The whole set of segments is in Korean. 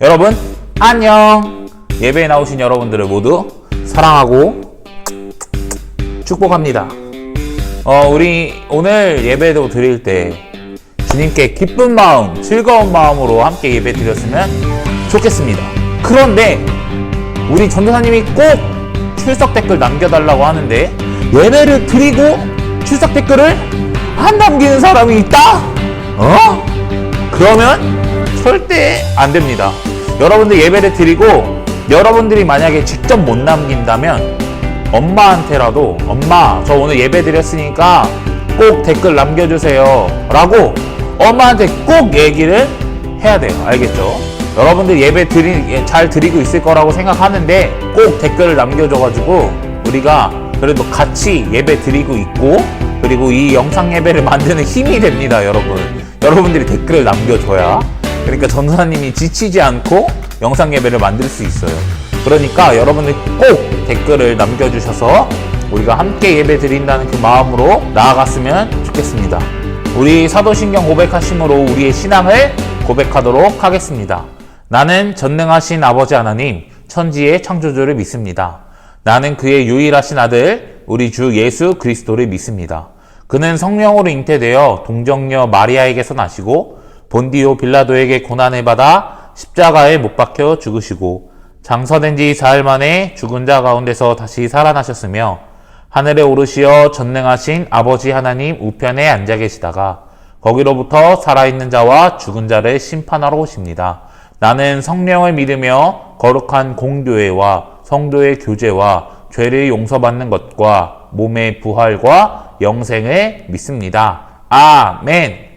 여러분 안녕. 예배에 나오신 여러분들을 모두 사랑하고 축복합니다. 우리 오늘 예배도 드릴 때 주님께 기쁜 마음, 즐거운 마음으로 함께 예배 드렸으면 좋겠습니다. 그런데 우리 전도사님이 꼭 출석 댓글 남겨달라고 하는데 예배를 드리고 출석 댓글을 안 남기는 사람이 있다? 그러면 절대 안 됩니다. 여러분들 예배를 드리고 여러분들이 만약에 직접 못 남긴다면 엄마한테라도 엄마 저 오늘 예배 드렸으니까 꼭 댓글 남겨주세요 라고 엄마한테 꼭 얘기를 해야 돼요. 알겠죠? 여러분들 예배 잘 드리고 있을 거라고 생각하는데 꼭 댓글을 남겨줘가지고 우리가 그래도 같이 예배 드리고 있고 그리고 이 영상 예배를 만드는 힘이 됩니다. 여러분들이 댓글을 남겨줘야 그러니까 전도사님이 지치지 않고 영상 예배를 만들 수 있어요. 그러니까 여러분들 꼭 댓글을 남겨주셔서 우리가 함께 예배 드린다는 그 마음으로 나아갔으면 좋겠습니다. 우리 사도신경 고백하심으로 우리의 신앙을 고백하도록 하겠습니다. 나는 전능하신 아버지 하나님 천지의 창조주를 믿습니다. 나는 그의 유일하신 아들 우리 주 예수 그리스도를 믿습니다. 그는 성령으로 잉태되어 동정녀 마리아에게서 나시고 본디오 빌라도에게 고난을 받아 십자가에 못 박혀 죽으시고 장사된 지 사흘 만에 죽은 자 가운데서 다시 살아나셨으며 하늘에 오르시어 전능하신 아버지 하나님 우편에 앉아 계시다가 거기로부터 살아있는 자와 죽은 자를 심판하러 오십니다. 나는 성령을 믿으며 거룩한 공교회와 성도의 교제와 죄를 용서받는 것과 몸의 부활과 영생을 믿습니다. 아멘.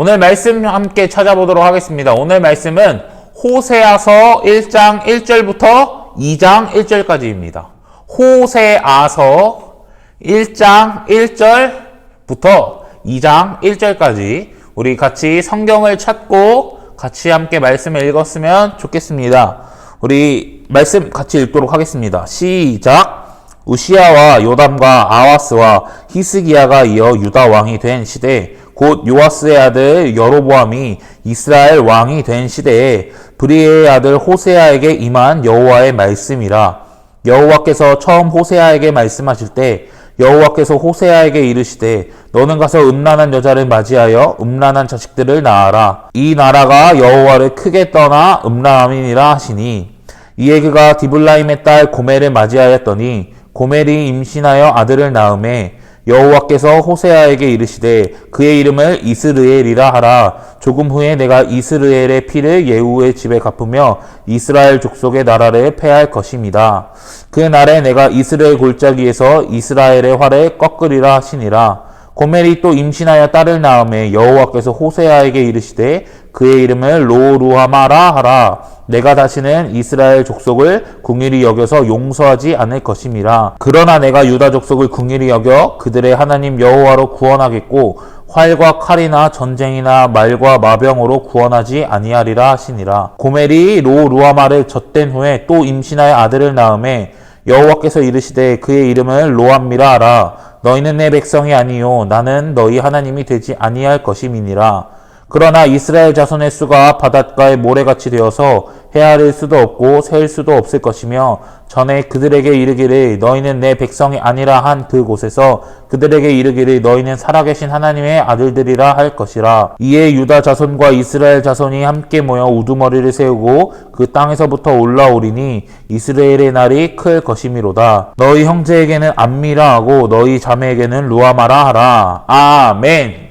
오늘 말씀 함께 찾아보도록 하겠습니다. 오늘 말씀은 호세아서 1장 1절부터 2장 1절까지입니다. 호세아서 1장 1절부터 2장 1절까지 우리 같이 성경을 찾고 같이 함께 말씀을 읽었으면 좋겠습니다. 우리 말씀 같이 읽도록 하겠습니다. 시작! 우시야와 요담과 아하스와 히스기야가 이어 유다 왕이 된 시대, 곧 요아스의 아들 여로보암이 이스라엘 왕이 된 시대에 브리에의 아들 호세아에게 임한 여호와의 말씀이라. 여호와께서 처음 호세아에게 말씀하실 때 여호와께서 호세아에게 이르시되 너는 가서 음란한 여자를 맞이하여 음란한 자식들을 낳아라. 이 나라가 여호와를 크게 떠나 음란함이니라 하시니, 이에 그가 디블라임의 딸 고멜을 맞이하였더니 고멜이 임신하여 아들을 낳음에 여호와께서 호세아에게 이르시되 그의 이름을 이스르엘이라 하라. 조금 후에 내가 이스르엘의 피를 예후의 집에 갚으며 이스라엘 족속의 나라를 패할 것입니다. 그 날에 내가 이스라엘 골짜기에서 이스라엘의 활을 꺾으리라 하시니라. 고멜이 또 임신하여 딸을 낳음에 여호와께서 호세아에게 이르시되 그의 이름을 로루하마라 하라. 내가 다시는 이스라엘 족속을 궁일이 여겨서 용서하지 않을 것임이라. 그러나 내가 유다 족속을 궁일이 여겨 그들의 하나님 여호와로 구원하겠고 활과 칼이나 전쟁이나 말과 마병으로 구원하지 아니하리라 하시니라. 고멜이 로루하마를 젖된 후에 또 임신하여 아들을 낳음에 여호와께서 이르시되 그의 이름을 로암미라 하라. 너희는 내 백성이 아니요 나는 너희 하나님이 되지 아니할 것임이니라. 그러나 이스라엘 자손의 수가 바닷가의 모래같이 되어서 헤아릴 수도 없고 셀 수도 없을 것이며, 전에 그들에게 이르기를 너희는 내 백성이 아니라 한 그곳에서 그들에게 이르기를 너희는 살아계신 하나님의 아들들이라 할 것이라. 이에 유다 자손과 이스라엘 자손이 함께 모여 우두머리를 세우고 그 땅에서부터 올라오리니 이스라엘의 날이 클 것이미로다. 너희 형제에게는 암미라 하고 너희 자매에게는 루아마라 하라. 아멘.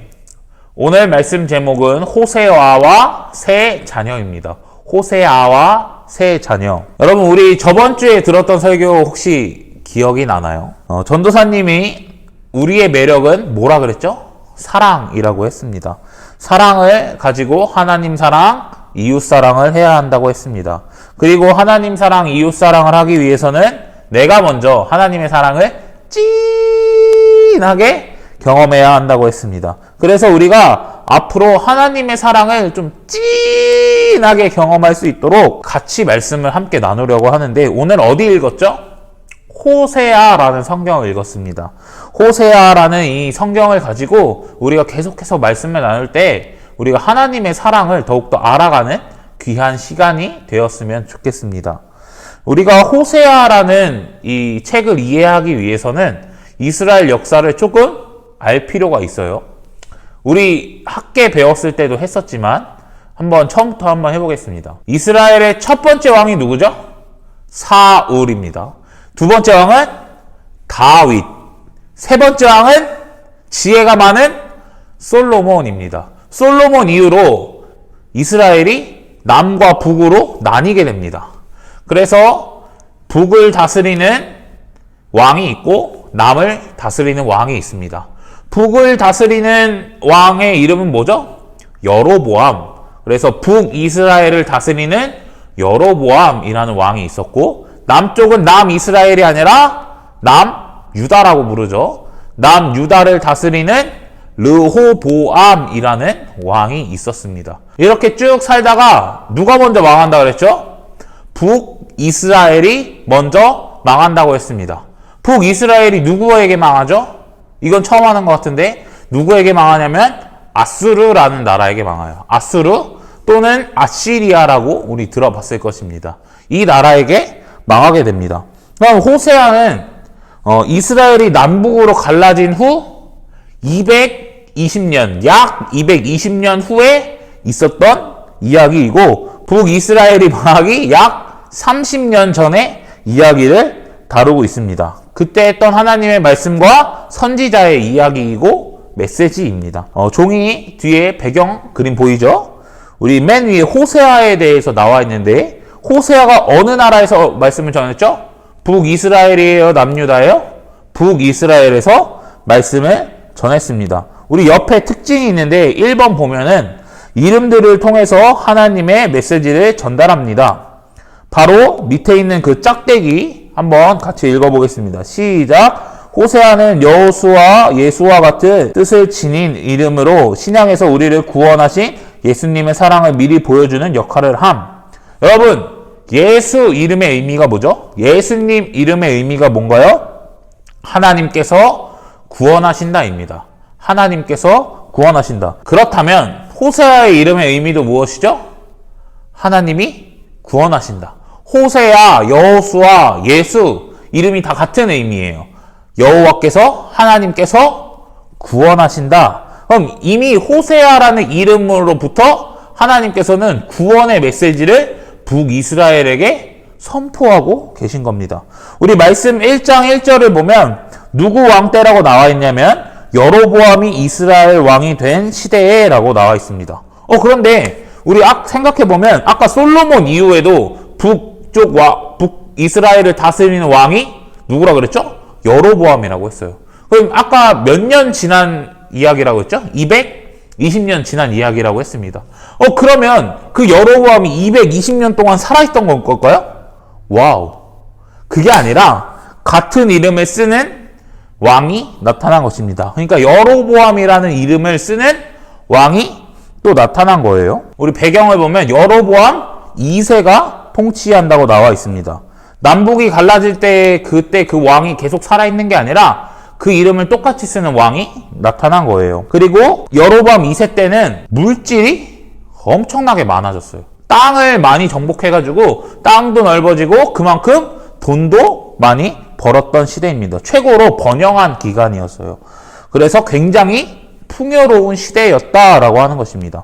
오늘 말씀 제목은 호세아와 세 자녀입니다. 호세아와 세 자녀. 여러분, 우리 저번 주에 들었던 설교 혹시 기억이 나나요? 전도사님이 우리의 매력은 뭐라 그랬죠? 사랑이라고 했습니다. 사랑을 가지고 하나님 사랑, 이웃 사랑을 해야 한다고 했습니다. 그리고 하나님 사랑, 이웃 사랑을 하기 위해서는 내가 먼저 하나님의 사랑을 진하게 경험해야 한다고 했습니다. 그래서 우리가 앞으로 하나님의 사랑을 좀 진하게 경험할 수 있도록 같이 말씀을 함께 나누려고 하는데, 오늘 어디 읽었죠? 호세아라는 성경을 읽었습니다. 호세아라는 이 성경을 가지고 우리가 계속해서 말씀을 나눌 때 우리가 하나님의 사랑을 더욱더 알아가는 귀한 시간이 되었으면 좋겠습니다. 우리가 호세아라는 이 책을 이해하기 위해서는 이스라엘 역사를 조금 알 필요가 있어요. 우리 학계 배웠을 때도 했었지만 한번 처음부터 한번 해보겠습니다. 이스라엘의 첫 번째 왕이 누구죠? 사울입니다. 두 번째 왕은 다윗. 세 번째 왕은 지혜가 많은 솔로몬입니다. 솔로몬 이후로 이스라엘이 남과 북으로 나뉘게 됩니다. 그래서 북을 다스리는 왕이 있고 남을 다스리는 왕이 있습니다. 북을 다스리는 왕의 이름은 뭐죠? 여로보암. 그래서 북이스라엘을 다스리는 여로보암이라는 왕이 있었고, 남쪽은 남이스라엘이 아니라 남유다라고 부르죠. 남유다를 다스리는 르호보암이라는 왕이 있었습니다. 이렇게 쭉 살다가 누가 먼저 망한다 그랬죠? 북이스라엘이 먼저 망한다고 했습니다. 북이스라엘이 누구에게 망하죠? 이건 처음 하는 것 같은데, 누구에게 망하냐면 아수르라는 나라에게 망해요. 아수르 또는 아시리아라고 우리 들어봤을 것입니다. 이 나라에게 망하게 됩니다. 그럼 호세아는 이스라엘이 남북으로 갈라진 후 220년, 약 220년 후에 있었던 이야기이고, 북이스라엘이 망하기 약 30년 전의 이야기를 다루고 있습니다. 그때 했던 하나님의 말씀과 선지자의 이야기이고 메시지입니다. 종이 뒤에 배경 그림 보이죠? 우리 맨 위에 호세아에 대해서 나와 있는데, 호세아가 어느 나라에서 말씀을 전했죠? 북이스라엘이에요? 남유다예요? 북이스라엘에서 말씀을 전했습니다. 우리 옆에 특징이 있는데 1번 보면은 이름들을 통해서 하나님의 메시지를 전달합니다. 바로 밑에 있는 그 짝대기 한번 같이 읽어보겠습니다. 시작! 호세아는 여호수아 예수와 같은 뜻을 지닌 이름으로 신약에서 우리를 구원하신 예수님의 사랑을 미리 보여주는 역할을 함. 여러분, 예수 이름의 의미가 뭐죠? 예수님 이름의 의미가 뭔가요? 하나님께서 구원하신다입니다. 하나님께서 구원하신다. 그렇다면 호세아의 이름의 의미도 무엇이죠? 하나님이 구원하신다. 호세아, 여호수아, 예수 이름이 다 같은 의미예요. 여호와께서 하나님께서 구원하신다. 그럼 이미 호세아라는 이름으로부터 하나님께서는 구원의 메시지를 북이스라엘에게 선포하고 계신 겁니다. 우리 말씀 1장 1절을 보면 누구 왕 때라고 나와 있냐면 여로보암이 이스라엘 왕이 된 시대에 라고 나와 있습니다. 그런데 우리 생각해보면 아까 솔로몬 이후에도 북이스라엘을 다스리는 왕이 누구라 그랬죠? 여로보암이라고 했어요. 그럼 아까 몇 년 지난 이야기라고 했죠? 220년 지난 이야기라고 했습니다. 그러면 그 여로보암이 220년 동안 살아있던 걸까요? 와우. 그게 아니라 같은 이름을 쓰는 왕이 나타난 것입니다. 그러니까 여로보암이라는 이름을 쓰는 왕이 또 나타난 거예요. 우리 배경을 보면 여로보암 2세가 통치한다고 나와 있습니다. 남북이 갈라질 때 그때 그 왕이 계속 살아있는 게 아니라 그 이름을 똑같이 쓰는 왕이 나타난 거예요. 그리고 여로보암 2세 때는 물질이 엄청나게 많아졌어요. 땅을 많이 정복해가지고 땅도 넓어지고 그만큼 돈도 많이 벌었던 시대입니다. 최고로 번영한 기간이었어요. 그래서 굉장히 풍요로운 시대였다라고 하는 것입니다.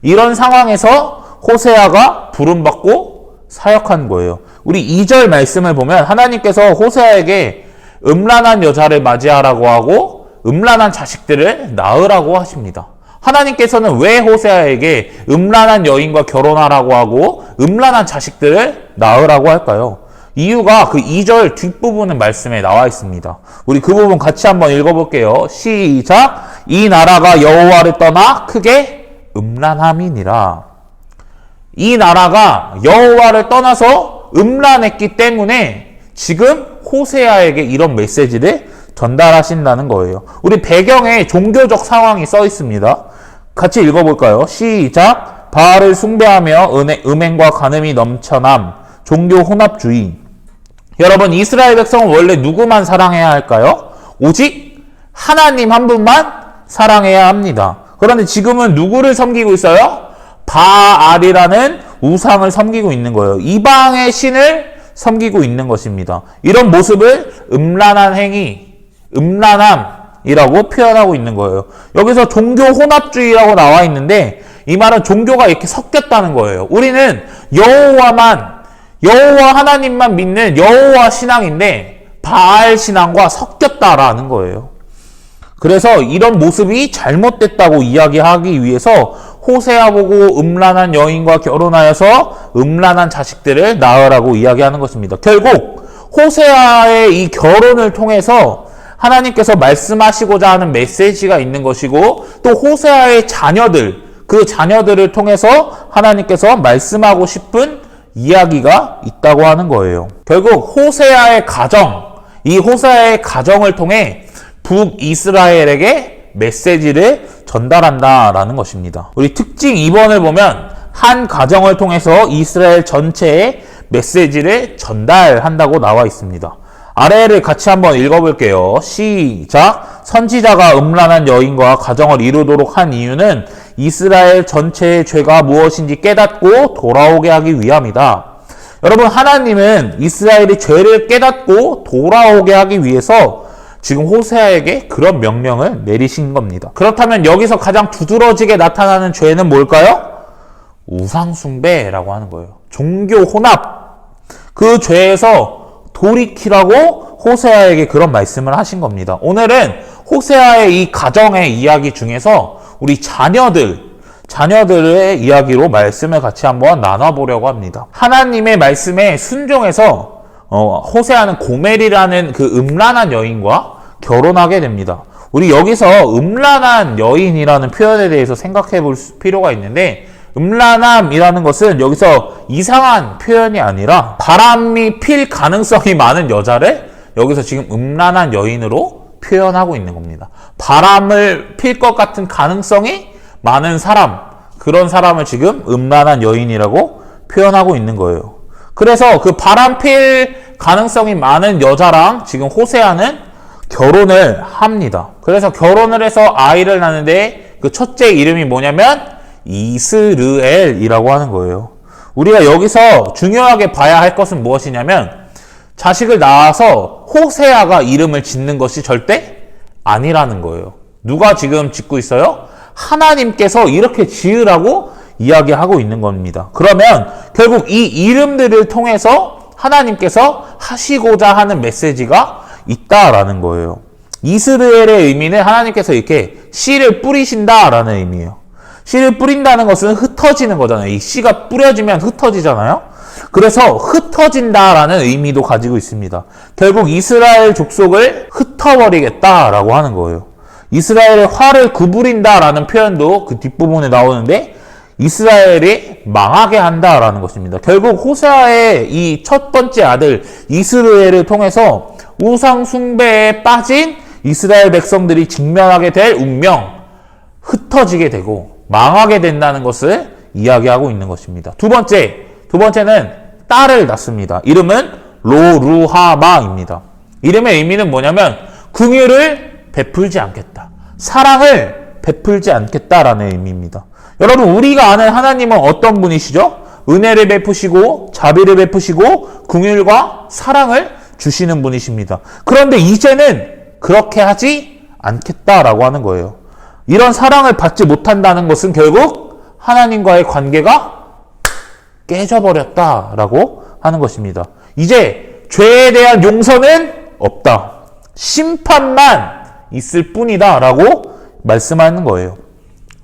이런 상황에서 호세아가 부름받고 사역한 거예요. 우리 2절 말씀을 보면 하나님께서 호세아에게 음란한 여자를 맞이하라고 하고 음란한 자식들을 낳으라고 하십니다. 하나님께서는 왜 호세아에게 음란한 여인과 결혼하라고 하고 음란한 자식들을 낳으라고 할까요? 이유가 그 2절 뒷부분의 말씀에 나와 있습니다. 우리 그 부분 같이 한번 읽어볼게요. 시작! 이 나라가 여호와를 떠나 크게 음란함이니라. 이 나라가 여호와를 떠나서 음란했기 때문에 지금 호세아에게 이런 메시지를 전달하신다는 거예요. 우리 배경에 종교적 상황이 써 있습니다. 같이 읽어볼까요? 시작! 바알을 숭배하며 음행과 간음이 넘쳐남, 종교 혼합주의. 여러분, 이스라엘 백성은 원래 누구만 사랑해야 할까요? 오직 하나님 한 분만 사랑해야 합니다. 그런데 지금은 누구를 섬기고 있어요? 바알이라는 우상을 섬기고 있는 거예요. 이방의 신을 섬기고 있는 것입니다. 이런 모습을 음란한 행위, 음란함이라고 표현하고 있는 거예요. 여기서 종교 혼합주의라고 나와 있는데 이 말은 종교가 이렇게 섞였다는 거예요. 우리는 여호와 하나님만 믿는 여호와 신앙인데 바알 신앙과 섞였다라는 거예요. 그래서 이런 모습이 잘못됐다고 이야기하기 위해서 호세아 보고 음란한 여인과 결혼하여서 음란한 자식들을 낳으라고 이야기하는 것입니다. 결국 호세아의 이 결혼을 통해서 하나님께서 말씀하시고자 하는 메시지가 있는 것이고 또 호세아의 자녀들, 그 자녀들을 통해서 하나님께서 말씀하고 싶은 이야기가 있다고 하는 거예요. 결국 호세아의 가정, 이 호세아의 가정을 통해 북이스라엘에게 메시지를 전달한다라는 것입니다. 우리 특징 2번을 보면 한 가정을 통해서 이스라엘 전체에 메시지를 전달한다고 나와 있습니다. 아래를 같이 한번 읽어볼게요. 시작! 선지자가 음란한 여인과 가정을 이루도록 한 이유는 이스라엘 전체의 죄가 무엇인지 깨닫고 돌아오게 하기 위함이다. 여러분, 하나님은 이스라엘이 죄를 깨닫고 돌아오게 하기 위해서 지금 호세아에게 그런 명령을 내리신 겁니다. 그렇다면 여기서 가장 두드러지게 나타나는 죄는 뭘까요? 우상숭배라고 하는 거예요. 종교 혼합. 그 죄에서 돌이키라고 호세아에게 그런 말씀을 하신 겁니다. 오늘은 호세아의 이 가정의 이야기 중에서 우리 자녀들의 이야기로 말씀을 같이 한번 나눠보려고 합니다. 하나님의 말씀에 순종해서 호세아는 고멜이라는 그 음란한 여인과 결혼하게 됩니다. 우리 여기서 음란한 여인이라는 표현에 대해서 생각해 볼 필요가 있는데, 음란함이라는 것은 여기서 이상한 표현이 아니라 바람이 필 가능성이 많은 여자를 여기서 지금 음란한 여인으로 표현하고 있는 겁니다. 바람을 필 것 같은 가능성이 많은 사람, 그런 사람을 지금 음란한 여인이라고 표현하고 있는 거예요. 그래서 그 바람 필 가능성이 많은 여자랑 지금 호세아는 결혼을 합니다. 그래서 결혼을 해서 아이를 낳는데 그 첫째 이름이 뭐냐면 이스르엘이라고 하는 거예요. 우리가 여기서 중요하게 봐야 할 것은 무엇이냐면, 자식을 낳아서 호세아가 이름을 짓는 것이 절대 아니라는 거예요. 누가 지금 짓고 있어요? 하나님께서 이렇게 지으라고 이야기하고 있는 겁니다. 그러면 결국 이 이름들을 통해서 하나님께서 하시고자 하는 메시지가 있다라는 거예요. 이스라엘의 의미는 하나님께서 이렇게 씨를 뿌리신다라는 의미예요. 씨를 뿌린다는 것은 흩어지는 거잖아요. 이 씨가 뿌려지면 흩어지잖아요. 그래서 흩어진다라는 의미도 가지고 있습니다. 결국 이스라엘 족속을 흩어버리겠다라고 하는 거예요. 이스라엘의 화를 구부린다라는 표현도 그 뒷부분에 나오는데, 이스라엘이 망하게 한다라는 것입니다. 결국 호세아의 이 첫 번째 아들 이스라엘을 통해서 우상 숭배에 빠진 이스라엘 백성들이 직면하게 될 운명, 흩어지게 되고 망하게 된다는 것을 이야기하고 있는 것입니다. 두 번째는 딸을 낳습니다. 이름은 로루하마입니다. 이름의 의미는 뭐냐면 긍휼을 베풀지 않겠다, 사랑을 베풀지 않겠다라는 의미입니다. 여러분, 우리가 아는 하나님은 어떤 분이시죠? 은혜를 베푸시고 자비를 베푸시고 긍휼과 사랑을 주시는 분이십니다. 그런데 이제는 그렇게 하지 않겠다라고 하는 거예요. 이런 사랑을 받지 못한다는 것은 결국 하나님과의 관계가 깨져버렸다라고 하는 것입니다. 이제 죄에 대한 용서는 없다, 심판만 있을 뿐이다 라고 말씀하는 거예요.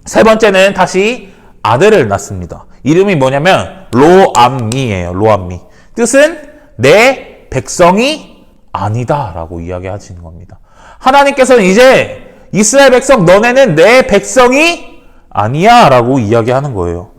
세 번째는 다시 아들을 낳습니다. 이름이 뭐냐면 로암미예요. 로암미. 뜻은 내 백성이 아니다 라고 이야기하시는 겁니다. 하나님께서는 이제 이스라엘 백성, 너네는 내 백성이 아니야 라고 이야기하는 거예요.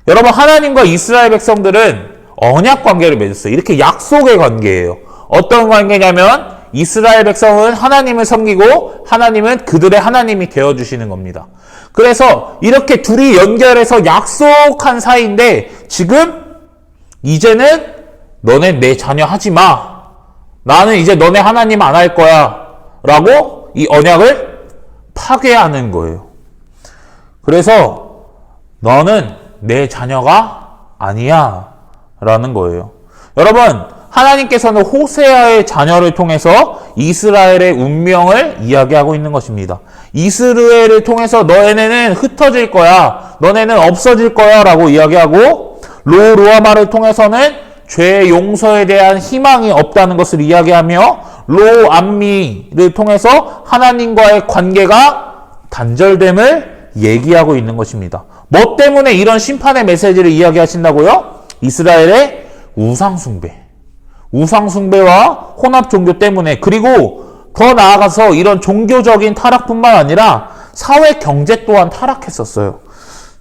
여러분, 하나님과 이스라엘 백성들은 언약 관계를 맺었어요. 이렇게 약속의 관계예요. 어떤 관계냐면 이스라엘 백성은 하나님을 섬기고 하나님은 그들의 하나님이 되어주시는 겁니다. 그래서 이렇게 둘이 연결해서 약속한 사이인데, 지금 이제는 너네 내 자녀 하지 마, 나는 이제 너네 하나님 안 할 거야 라고 이 언약을 파괴하는 거예요. 그래서 너는 내 자녀가 아니야 라는 거예요. 여러분, 하나님께서는 호세아의 자녀를 통해서 이스라엘의 운명을 이야기하고 있는 것입니다. 이스라엘을 통해서 너네는 흩어질 거야, 너네는 없어질 거야 라고 이야기하고, 로루아마를 통해서는 죄의 용서에 대한 희망이 없다는 것을 이야기하며, 로암미를 통해서 하나님과의 관계가 단절됨을 얘기하고 있는 것입니다. 뭐 때문에 이런 심판의 메시지를 이야기하신다고요? 이스라엘의 우상숭배와 혼합 종교 때문에, 그리고 더 나아가서 이런 종교적인 타락뿐만 아니라 사회 경제 또한 타락했었어요.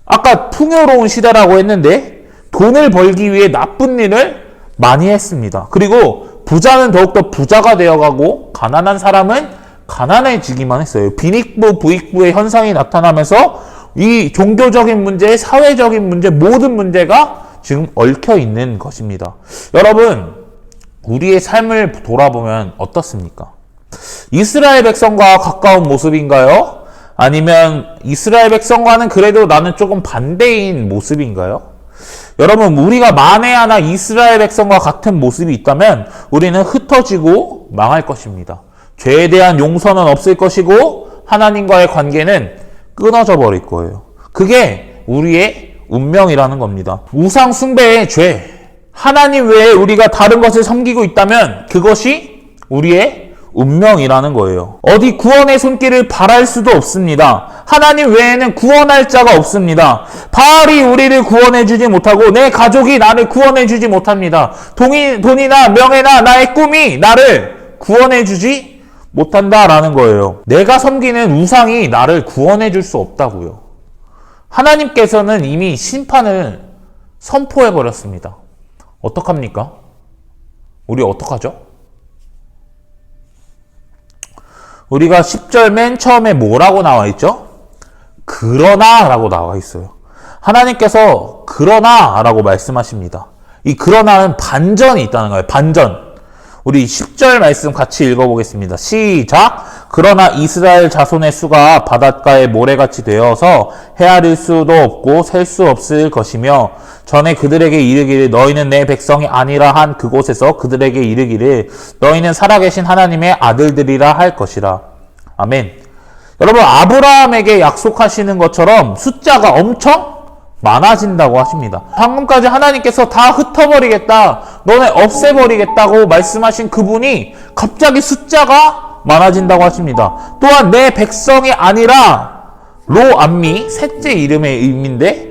아까 풍요로운 시대라고 했는데 돈을 벌기 위해 나쁜 일을 많이 했습니다. 그리고 부자는 더욱더 부자가 되어가고 가난한 사람은 가난해지기만 했어요. 빈익부, 부익부의 현상이 나타나면서 이 종교적인 문제, 사회적인 문제, 모든 문제가 지금 얽혀 있는 것입니다. 여러분, 우리의 삶을 돌아보면 어떻습니까? 이스라엘 백성과 가까운 모습인가요? 아니면 이스라엘 백성과는 그래도 나는 조금 반대인 모습인가요? 여러분, 우리가 만에 하나 이스라엘 백성과 같은 모습이 있다면 우리는 흩어지고 망할 것입니다. 죄에 대한 용서는 없을 것이고 하나님과의 관계는 끊어져 버릴 거예요. 그게 우리의 운명이라는 겁니다. 우상 숭배의 죄, 하나님 외에 우리가 다른 것을 섬기고 있다면 그것이 우리의 운명이라는 거예요. 어디 구원의 손길을 바랄 수도 없습니다. 하나님 외에는 구원할 자가 없습니다. 바알이 우리를 구원해주지 못하고 내 가족이 나를 구원해주지 못합니다. 돈이나 명예나 나의 꿈이 나를 구원해주지 못한다라는 거예요. 내가 섬기는 우상이 나를 구원해 줄 수 없다고요. 하나님께서는 이미 심판을 선포해 버렸습니다. 어떡합니까? 우리 어떡하죠? 우리가 10절 맨 처음에 뭐라고 나와 있죠? 그러나 라고 나와 있어요. 하나님께서 그러나 라고 말씀하십니다. 이 그러나는 반전이 있다는 거예요. 반전. 우리 10절 말씀 같이 읽어보겠습니다. 시작! 그러나 이스라엘 자손의 수가 바닷가의 모래같이 되어서 헤아릴 수도 없고 셀 수 없을 것이며 전에 그들에게 이르기를 너희는 내 백성이 아니라 한 그곳에서 그들에게 이르기를 너희는 살아계신 하나님의 아들들이라 할 것이라. 아멘. 여러분, 아브라함에게 약속하시는 것처럼 숫자가 엄청 많아진다고 하십니다. 방금까지 하나님께서 다 흩어버리겠다, 너네 없애버리겠다고 말씀하신 그분이 갑자기 숫자가 많아진다고 하십니다. 또한 내 백성이 아니라 로암미, 셋째 이름의 의미인데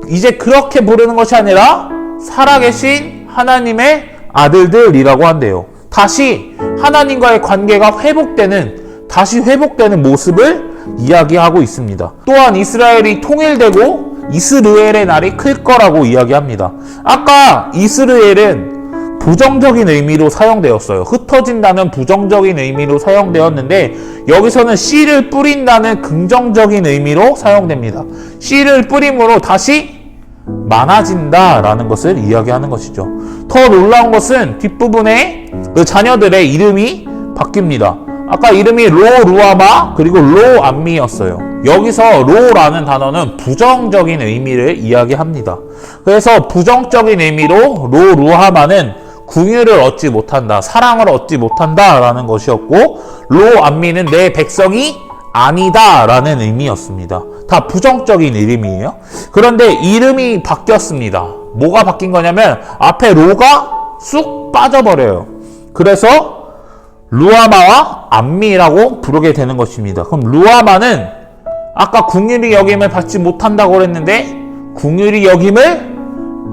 이제 그렇게 부르는 것이 아니라 살아계신 하나님의 아들들이라고 한대요. 다시 하나님과의 관계가 다시 회복되는 모습을 이야기하고 있습니다. 또한 이스라엘이 통일되고 이스르엘의 날이 클 거라고 이야기합니다. 아까 이스르엘은 부정적인 의미로 사용되었어요. 흩어진다는 부정적인 의미로 사용되었는데 여기서는 씨를 뿌린다는 긍정적인 의미로 사용됩니다. 씨를 뿌림으로 다시 많아진다라는 것을 이야기하는 것이죠. 더 놀라운 것은 뒷부분에 그 자녀들의 이름이 바뀝니다. 아까 이름이 루아마 그리고 로암미였어요. 여기서 로라는 단어는 부정적인 의미를 이야기합니다. 그래서 부정적인 의미로 루아마는 궁유를 얻지 못한다, 사랑을 얻지 못한다 라는 것이었고, 로암미는 내 백성이 아니다 라는 의미였습니다. 다 부정적인 이름이에요. 그런데 이름이 바뀌었습니다. 뭐가 바뀐 거냐면 앞에 로가 쑥 빠져버려요. 그래서 루아마와 암미라고 부르게 되는 것입니다. 그럼 루아마는 아까 궁휼히 여김을 받지 못한다고 그랬는데 궁휼히 여김을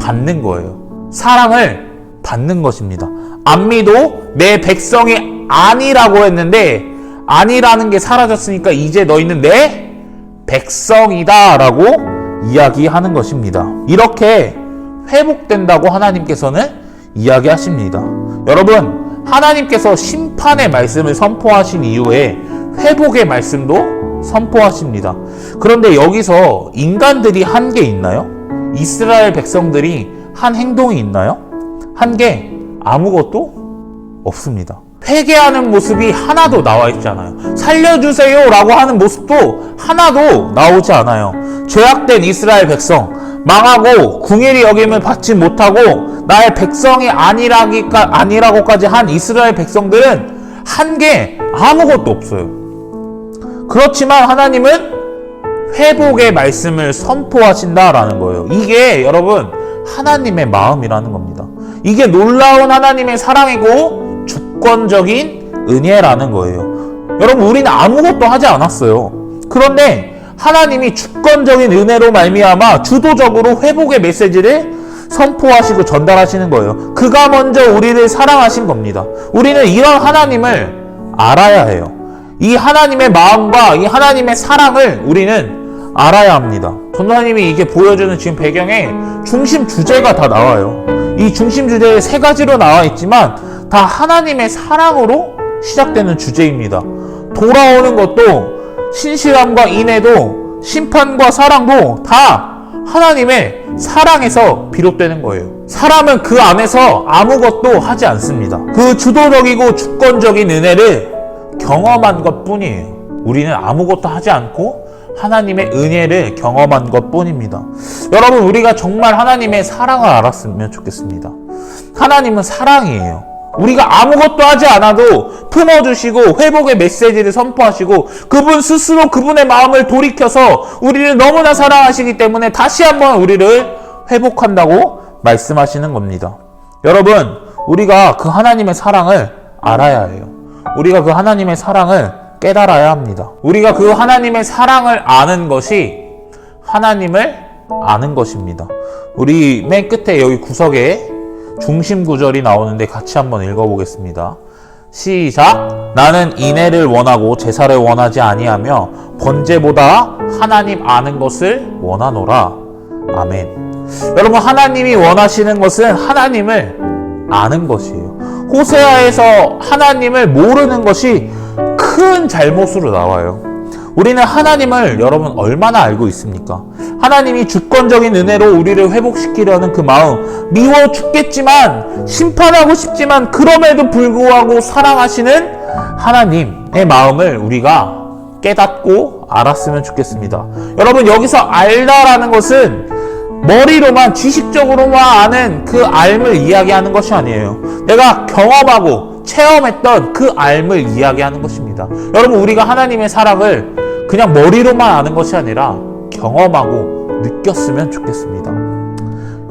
받는 거예요. 사랑을 받는 것입니다. 암미도 내 백성이 아니라고 했는데 아니라는 게 사라졌으니까 이제 너희는 내 백성이다 라고 이야기하는 것입니다. 이렇게 회복된다고 하나님께서는 이야기하십니다. 여러분, 하나님께서 심판의 말씀을 선포하신 이후에 회복의 말씀도 선포하십니다. 그런데 여기서 인간들이 한 게 있나요? 이스라엘 백성들이 한 행동이 있나요? 한 게 아무것도 없습니다. 회개하는 모습이 하나도 나와 있지 않아요. 살려주세요 라고 하는 모습도 하나도 나오지 않아요. 죄악된 이스라엘 백성, 망하고 궁일이 여김을 받지 못하고 나의 백성이 아니라고까지 한 이스라엘 백성들은 한 게 아무것도 없어요. 그렇지만 하나님은 회복의 말씀을 선포하신다라는 거예요. 이게 여러분 하나님의 마음이라는 겁니다. 이게 놀라운 하나님의 사랑이고 주권적인 은혜라는 거예요. 여러분, 우리는 아무것도 하지 않았어요. 그런데 하나님이 주권적인 은혜로 말미암아 주도적으로 회복의 메시지를 선포하시고 전달하시는 거예요. 그가 먼저 우리를 사랑하신 겁니다. 우리는 이런 하나님을 알아야 해요. 이 하나님의 마음과 이 하나님의 사랑을 우리는 알아야 합니다. 전도사님이 이게 보여주는 지금 배경에 중심 주제가 다 나와요. 이 중심 주제에 3가지로 나와 있지만 다 하나님의 사랑으로 시작되는 주제입니다. 돌아오는 것도, 신실함과 인애도, 심판과 사랑도 다 하나님의 사랑에서 비롯되는 거예요. 사람은 그 안에서 아무것도 하지 않습니다. 그 주도적이고 주권적인 은혜를 경험한 것 뿐이에요. 우리는 아무것도 하지 않고 하나님의 은혜를 경험한 것 뿐입니다. 여러분, 우리가 정말 하나님의 사랑을 알았으면 좋겠습니다. 하나님은 사랑이에요. 우리가 아무것도 하지 않아도 품어주시고 회복의 메시지를 선포하시고 그분 스스로 그분의 마음을 돌이켜서 우리를 너무나 사랑하시기 때문에 다시 한번 우리를 회복한다고 말씀하시는 겁니다. 여러분, 우리가 그 하나님의 사랑을 알아야 해요. 우리가 그 하나님의 사랑을 깨달아야 합니다. 우리가 그 하나님의 사랑을 아는 것이 하나님을 아는 것입니다. 우리 맨 끝에 여기 구석에 중심 구절이 나오는데 같이 한번 읽어보겠습니다. 시작. 나는 인애를 원하고 제사를 원하지 아니하며 번제보다 하나님 아는 것을 원하노라. 아멘. 여러분, 하나님이 원하시는 것은 하나님을 아는 것이에요. 호세아에서 하나님을 모르는 것이 큰 잘못으로 나와요. 우리는 하나님을 여러분 얼마나 알고 있습니까? 하나님이 주권적인 은혜로 우리를 회복시키려는 그 마음, 미워 죽겠지만 심판하고 싶지만 그럼에도 불구하고 사랑하시는 하나님의 마음을 우리가 깨닫고 알았으면 좋겠습니다. 여러분, 여기서 알다라는 것은 머리로만 지식적으로만 아는 그 알을 이야기하는 것이 아니에요. 내가 경험하고 체험했던 그 알을 이야기하는 것입니다. 여러분, 우리가 하나님의 사랑을 그냥 머리로만 아는 것이 아니라 경험하고 느꼈으면 좋겠습니다.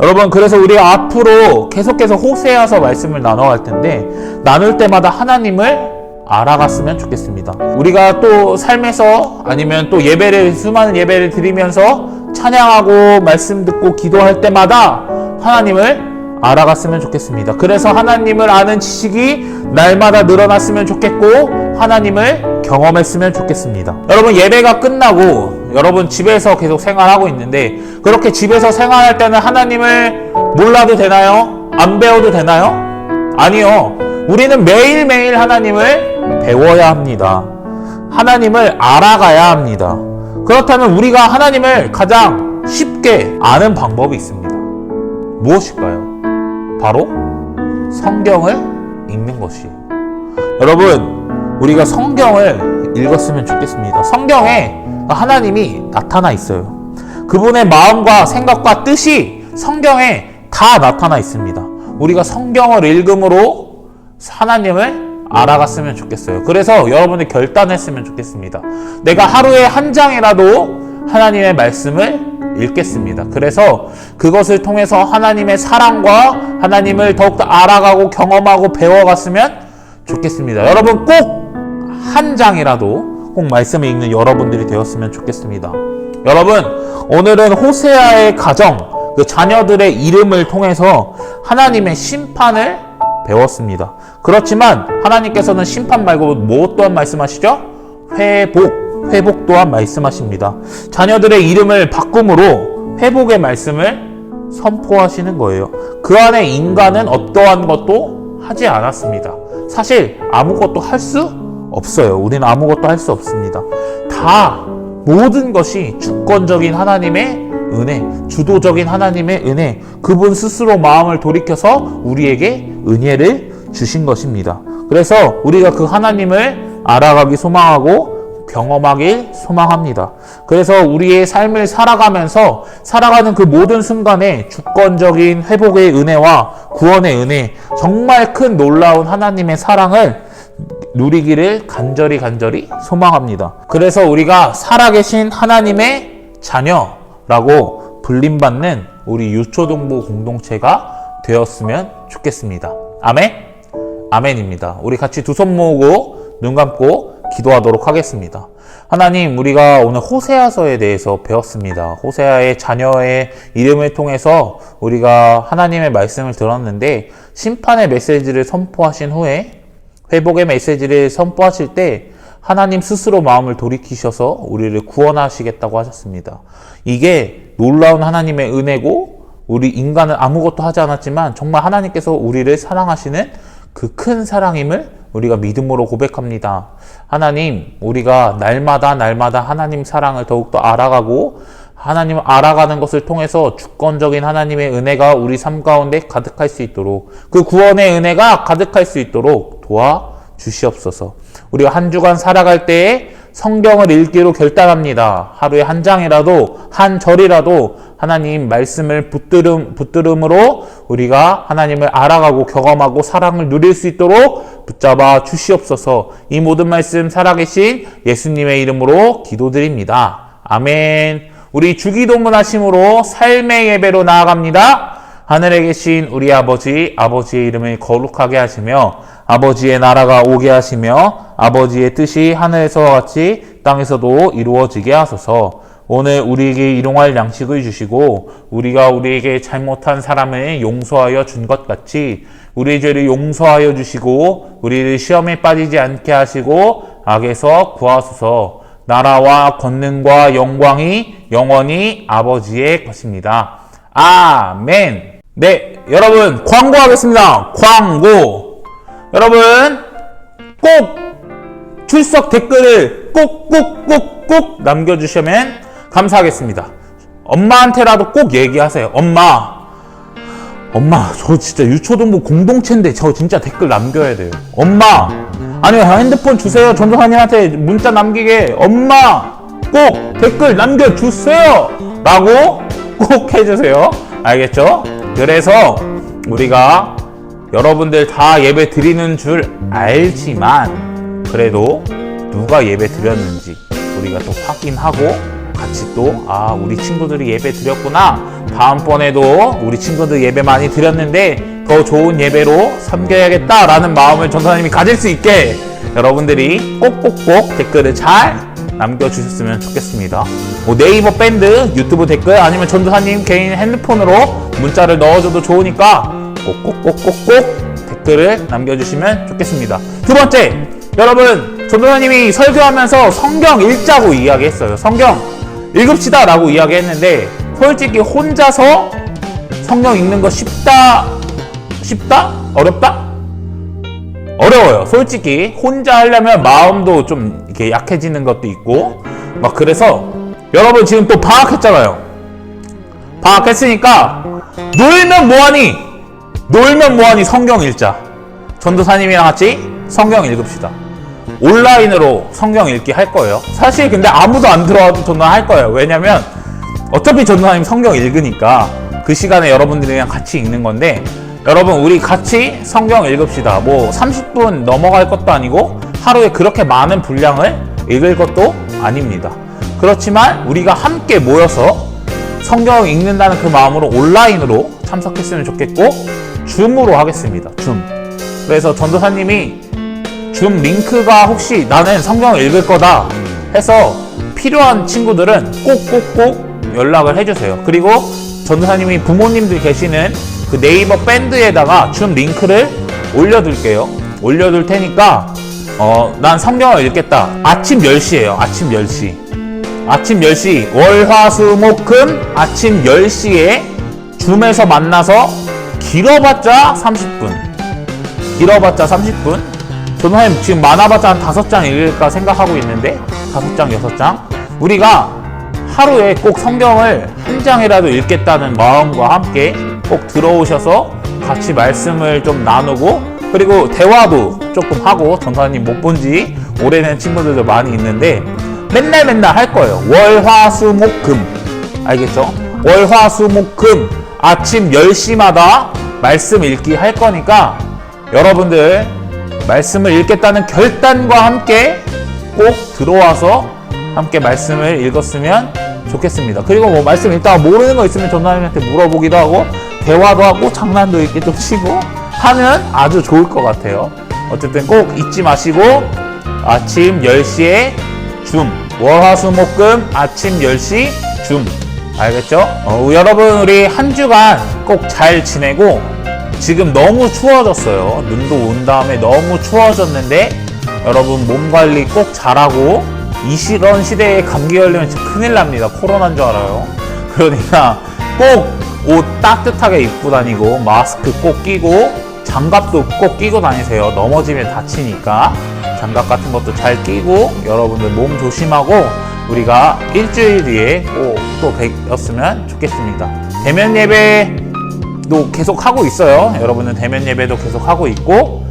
여러분, 그래서 우리가 앞으로 계속해서 호세아서 말씀을 나눠갈 텐데 나눌 때마다 하나님을 알아갔으면 좋겠습니다. 우리가 또 삶에서 아니면 또 수많은 예배를 드리면서 찬양하고 말씀 듣고 기도할 때마다 하나님을 알아갔으면 좋겠습니다. 그래서 하나님을 아는 지식이 날마다 늘어났으면 좋겠고 하나님을 경험했으면 좋겠습니다. 여러분, 예배가 끝나고 여러분 집에서 계속 생활하고 있는데 그렇게 집에서 생활할 때는 하나님을 몰라도 되나요? 안 배워도 되나요? 아니요. 우리는 매일매일 하나님을 배워야 합니다. 하나님을 알아가야 합니다. 그렇다면 우리가 하나님을 가장 쉽게 아는 방법이 있습니다. 무엇일까요? 바로 성경을 읽는 것이에요. 여러분, 우리가 성경을 읽었으면 좋겠습니다. 성경에 하나님이 나타나 있어요. 그분의 마음과 생각과 뜻이 성경에 다 나타나 있습니다. 우리가 성경을 읽음으로 하나님을 알아갔으면 좋겠어요. 그래서 여러분이 결단했으면 좋겠습니다. 내가 하루에 한 장이라도 하나님의 말씀을 읽겠습니다. 그래서 그것을 통해서 하나님의 사랑과 하나님을 더욱더 알아가고 경험하고 배워갔으면 좋겠습니다. 여러분, 꼭 한 장이라도 꼭 말씀을 읽는 여러분들이 되었으면 좋겠습니다. 여러분, 오늘은 호세아의 가정, 그 자녀들의 이름을 통해서 하나님의 심판을 배웠습니다. 그렇지만 하나님께서는 심판 말고 무엇 또한 말씀하시죠? 회복 또한 말씀하십니다. 자녀들의 이름을 바꿈으로 회복의 말씀을 선포하시는 거예요. 그 안에 인간은 어떠한 것도 하지 않았습니다. 사실 아무것도 할 수 없어요. 우리는 아무것도 할 수 없습니다. 모든 것이 주권적인 하나님의 은혜, 주도적인 하나님의 은혜, 그분 스스로 마음을 돌이켜서 우리에게 은혜를 주신 것입니다. 그래서 우리가 그 하나님을 알아가기 소망하고 경험하길 소망합니다. 그래서 우리의 삶을 살아가면서 살아가는 그 모든 순간에 주권적인 회복의 은혜와 구원의 은혜, 정말 큰 놀라운 하나님의 사랑을 누리기를 간절히 소망합니다. 그래서 우리가 살아계신 하나님의 자녀라고 불림받는 우리 유초동부 공동체가 되었으면 좋겠습니다. 아멘? 아멘입니다. 우리 같이 두 손 모으고 눈 감고 기도하도록 하겠습니다. 하나님, 우리가 오늘 호세아서에 대해서 배웠습니다. 호세아의 자녀의 이름을 통해서 우리가 하나님의 말씀을 들었는데 심판의 메시지를 선포하신 후에 회복의 메시지를 선포하실 때 하나님 스스로 마음을 돌이키셔서 우리를 구원하시겠다고 하셨습니다. 이게 놀라운 하나님의 은혜고 우리 인간은 아무것도 하지 않았지만 정말 하나님께서 우리를 사랑하시는 그 큰 사랑임을 우리가 믿음으로 고백합니다. 하나님, 우리가 날마다 하나님 사랑을 더욱더 알아가고 하나님을 알아가는 것을 통해서 주권적인 하나님의 은혜가 우리 삶 가운데 가득할 수 있도록, 그 구원의 은혜가 가득할 수 있도록 도와주시옵소서. 우리가 한 주간 살아갈 때에 성경을 읽기로 결단합니다. 하루에 한 장이라도, 한 절이라도 하나님 말씀을 붙들음으로 우리가 하나님을 알아가고 경험하고 사랑을 누릴 수 있도록 붙잡아 주시옵소서. 이 모든 말씀 살아계신 예수님의 이름으로 기도드립니다. 아멘. 우리 주기도문 하심으로 삶의 예배로 나아갑니다. 하늘에 계신 우리 아버지, 아버지의 이름을 거룩하게 하시며 아버지의 나라가 오게 하시며 아버지의 뜻이 하늘에서와 같이 땅에서도 이루어지게 하소서. 오늘 우리에게 일용할 양식을 주시고 우리가 우리에게 잘못한 사람을 용서하여 준 것 같이 우리의 죄를 용서하여 주시고 우리를 시험에 빠지지 않게 하시고 악에서 구하소서. 나라와 권능과 영광이 영원히 아버지의 것입니다. 아멘. 네, 여러분 광고하겠습니다. 광고. 여러분 꼭 출석 댓글을 꼭 남겨주시면 감사하겠습니다. 엄마한테라도 꼭 얘기하세요. 엄마 저 진짜 유초등부 공동체인데 저 진짜 댓글 남겨야 돼요. 엄마 아니요 핸드폰 주세요. 전도사님한테 문자 남기게. 엄마 꼭 댓글 남겨주세요 라고 꼭 해주세요. 알겠죠? 그래서 우리가 여러분들 다 예배 드리는 줄 알지만 그래도 누가 예배 드렸는지 우리가 또 확인하고 같이 또 우리 친구들이 예배 드렸구나. 다음번에도 우리 친구들 예배 많이 드렸는데 더 좋은 예배로 섬겨야겠다라는 마음을 전도사님이 가질 수 있게 여러분들이 꼭꼭꼭 댓글을 잘 남겨주셨으면 좋겠습니다. 뭐 네이버 밴드 유튜브 댓글 아니면 전도사님 개인 핸드폰으로 문자를 넣어줘도 좋으니까 꼭꼭꼭꼭꼭 댓글을 남겨주시면 좋겠습니다. 두 번째, 여러분 전도사님이 설교하면서 성경 읽자고 이야기했어요. 성경 읽읍시다 라고 이야기했는데 솔직히 혼자서 성경 읽는 거 쉽다? 어렵다? 어려워요. 솔직히 혼자 하려면 마음도 좀 이렇게 약해지는 것도 있고 막 그래서 여러분 지금 또 방학했잖아요. 방학했으니까 놀면 뭐하니 성경 읽자. 전도사님이랑 같이 성경 읽읍시다. 온라인으로 성경 읽기 할 거예요. 사실 근데 아무도 안 들어와도 저는 할 거예요. 왜냐면 어차피 전도사님 성경 읽으니까 그 시간에 여러분들이랑 같이 읽는 건데 여러분 우리 같이 성경 읽읍시다. 뭐 30분 넘어갈 것도 아니고 하루에 그렇게 많은 분량을 읽을 것도 아닙니다. 그렇지만 우리가 함께 모여서 성경 읽는다는 그 마음으로 온라인으로 참석했으면 좋겠고 줌으로 하겠습니다. 줌. 그래서 전도사님이 줌 링크가 혹시 나는 성경을 읽을 거다 해서 필요한 친구들은 꼭꼭꼭 연락을 해주세요. 그리고 전도사님이 부모님들 계시는 그 네이버 밴드에다가 줌 링크를 올려둘게요. 올려둘 테니까 난 성경을 읽겠다. 아침 10시에요. 아침 10시. 아침 10시 월화수목금 아침 10시에 줌에서 만나서 길어봤자 30분. 길어봤자 30분. 전도사님 지금 많아봤자 한 5장 읽을까 생각하고 있는데 5장, 6장 우리가 하루에 꼭 성경을 한 장이라도 읽겠다는 마음과 함께 꼭 들어오셔서 같이 말씀을 좀 나누고 그리고 대화도 조금 하고 전도사님 못 본 지 오래된 친구들도 많이 있는데 맨날 할 거예요. 월화수목금 알겠죠? 월화수목금 아침 10시마다 말씀 읽기 할 거니까 여러분들 말씀을 읽겠다는 결단과 함께 꼭 들어와서 함께 말씀을 읽었으면 좋겠습니다. 그리고 뭐 말씀 읽다가 모르는 거 있으면 전도사님한테 물어보기도 하고 대화도 하고 장난도 이렇게 좀 치고 하면 아주 좋을 것 같아요. 어쨌든 꼭 잊지 마시고 아침 10시에 줌 월화수목금 아침 10시 줌 알겠죠? 여러분 우리 한 주간 꼭 잘 지내고 지금 너무 추워졌어요. 눈도 온 다음에 너무 추워졌는데 여러분 몸 관리 꼭 잘하고 이런 시대에 감기 걸리면 진짜 큰일 납니다. 코로나인 줄 알아요. 그러니까 꼭 옷 따뜻하게 입고 다니고 마스크 꼭 끼고 장갑도 꼭 끼고 다니세요. 넘어지면 다치니까 장갑 같은 것도 잘 끼고 여러분들 몸 조심하고 우리가 일주일 뒤에 꼭 또 뵙었으면 좋겠습니다. 대면 예배도 계속 하고 있어요. 여러분은 대면 예배도 계속 하고 있고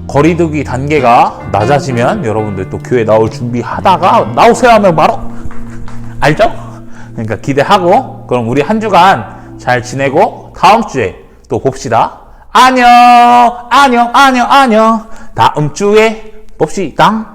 거리두기 단계가 낮아지면 여러분들 또 교회 나올 준비하다가 나오세요 하면 바로 알죠? 그러니까 기대하고 그럼 우리 한 주간 잘 지내고 다음 주에 또 봅시다. 안녕. 다음 주에 봅시다.